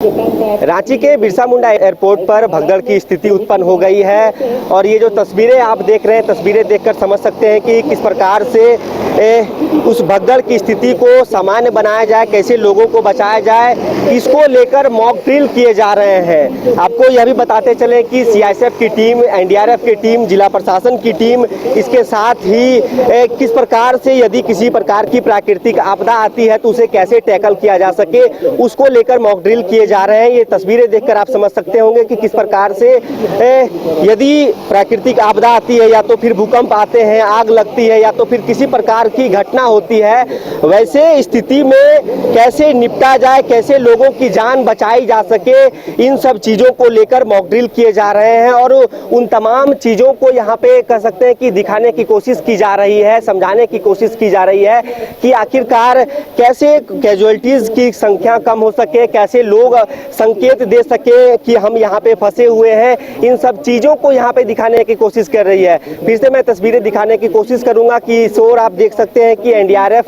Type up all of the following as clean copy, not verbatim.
रांची के बिरसा मुंडा एयरपोर्ट पर भगदड़ की स्थिति उत्पन्न हो गई है और ये जो तस्वीरें आप देख रहे हैं, तस्वीरें देखकर समझ सकते हैं कि किस प्रकार से उस भगदड़ की स्थिति को सामान्य बनाया जाए, कैसे लोगों को बचाया जाए, इसको लेकर मॉक ड्रिल किए जा रहे हैं। आपको यह भी बताते चले कि सीआईएसएफ की टीम, एनडीआरएफ की टीम, जिला प्रशासन की टीम, इसके साथ ही किस प्रकार से यदि किसी प्रकार की प्राकृतिक आपदा आती है तो उसे कैसे टैकल किया जा सके, उसको लेकर मॉक ड्रिल किए जा रहे हैं। ये तस्वीरें देखकर आप समझ सकते होंगे कि किस प्रकार से यदि प्राकृतिक आपदा आती है या तो फिर भूकंप आते हैं, आग लगती है या तो फिर किसी प्रकार की घटना होती है, वैसे स्थिति में कैसे निपटा जाए, कैसे लोगों की जान बचाई जा सके, इन सब चीज़ों को लेकर मॉक ड्रिल किए जा रहे हैं और उन तमाम चीज़ों को यहाँ पे कह सकते हैं कि दिखाने की कोशिश की जा रही है, समझाने की कोशिश की जा रही है कि आखिरकार कैसे कैजुअलिटीज़ की संख्या कम हो सके, कैसे लोग संकेत दे सके कि हम यहाँ पे फंसे हुए हैं। इन सब चीज़ों को यहाँ पे दिखाने की कोशिश कर रही है। फिर से मैं तस्वीरें दिखाने की कोशिश करूँगा कि इस ओर आप देख सकते हैं कि एनडीआरएफ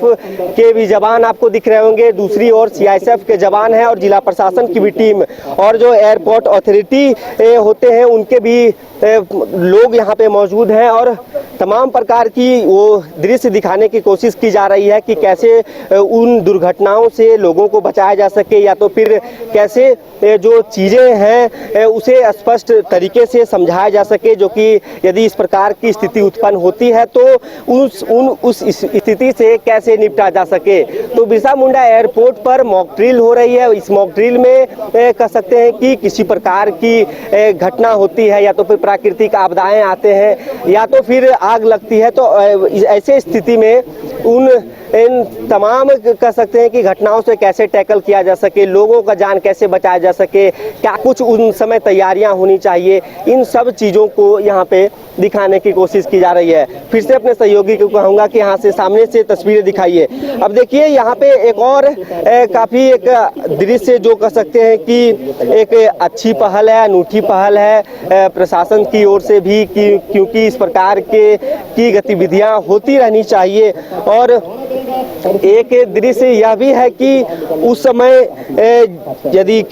के भी जवान आपको दिख रहे होंगे, दूसरी ओर सीआईएसएफ के जवान हैं और जिला प्रशासन की भी टीम और जो एयरपोर्ट अथॉरिटी होते हैं उनके भी लोग यहाँ पे मौजूद हैं और तमाम प्रकार की वो दृश्य दिखाने की कोशिश की जा रही है कि कैसे उन दुर्घटनाओं से लोगों को बचाया जा सके या तो फिर कैसे जो चीज़ें हैं उसे स्पष्ट तरीके से समझाया जा सके, जो कि यदि इस प्रकार की स्थिति उत्पन्न होती है तो उस स्थिति से कैसे निपटा जा सके। तो बिरसा मुंडा एयरपोर्ट पर मॉक ड्रिल हो रही है। इस मॉक ड्रिल में कह सकते हैं कि किसी प्रकार की घटना होती है या तो फिर प्राकृतिक आपदाएं आते हैं या तो फिर आग लगती है, तो ऐसे स्थिति में इन तमाम कह सकते हैं कि घटनाओं से कैसे टैकल किया जा सके, लोगों का जान कैसे बचाया जा सके, क्या कुछ उन समय तैयारियां होनी चाहिए, इन सब चीज़ों को यहाँ पे दिखाने की कोशिश की जा रही है। फिर से अपने सहयोगी को कहूँगा कि यहाँ से सामने से तस्वीरें दिखाइए। अब देखिए यहाँ पे एक और काफ़ी एक दृश्य जो कह सकते हैं कि एक अच्छी पहल है, अनूठी पहल है प्रशासन की ओर से भी, क्योंकि इस प्रकार की गतिविधियाँ होती रहनी चाहिए। और एक दृश्य यह भी है कि उस समय यदि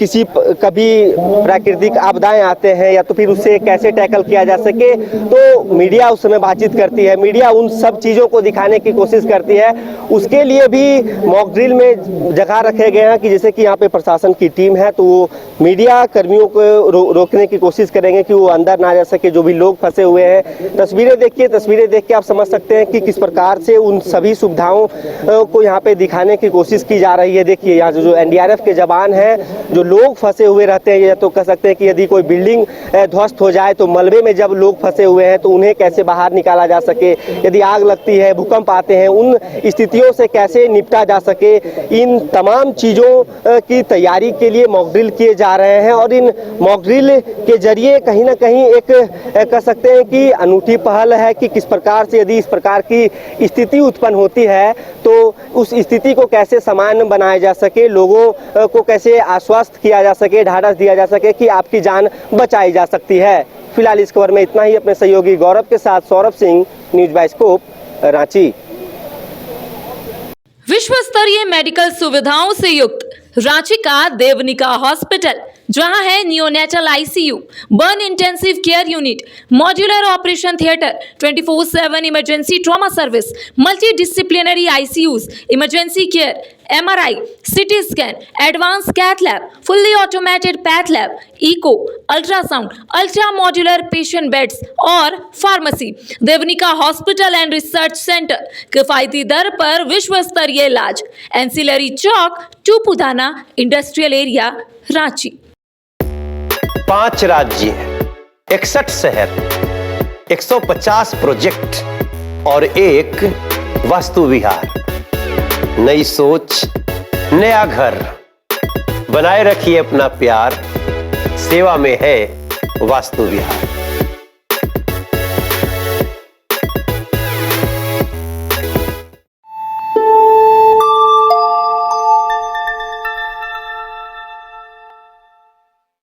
कभी प्राकृतिक आपदाएं आते हैं या तो फिर उससे कैसे टैकल किया जा सके, तो मीडिया उस समय बातचीत करती है, मीडिया उन सब चीज़ों को दिखाने की कोशिश करती है। उसके लिए भी मॉक ड्रिल में जगह रखे गए हैं कि जैसे कि यहाँ पे प्रशासन की टीम है तो वो मीडिया कर्मियों को रोकने की कोशिश करेंगे कि वो अंदर ना जा सके, जो भी लोग फंसे हुए हैं। तस्वीरें देखिए, तस्वीरें देख के आप समझ सकते हैं कि किस प्रकार से उन सभी सुविधाओं को यहाँ पे दिखाने की कोशिश की जा रही है। देखिए यहाँ जो एनडीआरएफ के जवान हैं, जो लोग फंसे हुए रहते हैं, या तो कह सकते हैं कि यदि कोई बिल्डिंग ध्वस्त हो जाए तो मलबे में जब लोग फंसे हुए हैं तो उन्हें कैसे बाहर निकाला जा सके, यदि आग लगती है, भूकंप आते हैं, उन स्थितियों से कैसे निपटा जा सके, इन तमाम चीज़ों की तैयारी के लिए मॉक ड्रिल किए जा रहे हैं। और इन मॉक ड्रिल के जरिए कहीं ना कहीं एक कह सकते हैं कि अनूठी पहल है कि किस प्रकार से यदि इस प्रकार की स्थिति उत्पन्न होती है तो उस स्थिति को कैसे सामान्य बनाया जा सके, लोगों को कैसे आश्वस्त किया जा सके, ढाढ़स दिया जा सके कि आपकी जान बचाई जा सकती है। फिलहाल इस खबर में इतना ही। अपने सहयोगी गौरव के साथ सौरभ सिंह, न्यूज बाइस्कोप, रांची। विश्व स्तरीय मेडिकल सुविधाओं से युक्त रांची का देवनिका हॉस्पिटल, जहां है neonatal ICU, burn intensive care unit, modular operation theatre, 24/7 emergency trauma service, multi disciplinary ICUs, emergency care, MRI, CT scan, advance cath lab, fully automated path lab, echo, ultrasound, ultra modular patient beds और pharmacy. Devnika hospital and research centre, किफायती दर पर विश्व स्तरीय इलाज, ancillary Chowk, Tupudana industrial area, Ranchi. 5 राज्य, 61 शहर, 150 project और एक वास्तु विहार। नई सोच, नया घर। बनाए रखिए अपना प्यार, सेवा में है वास्तु विहार।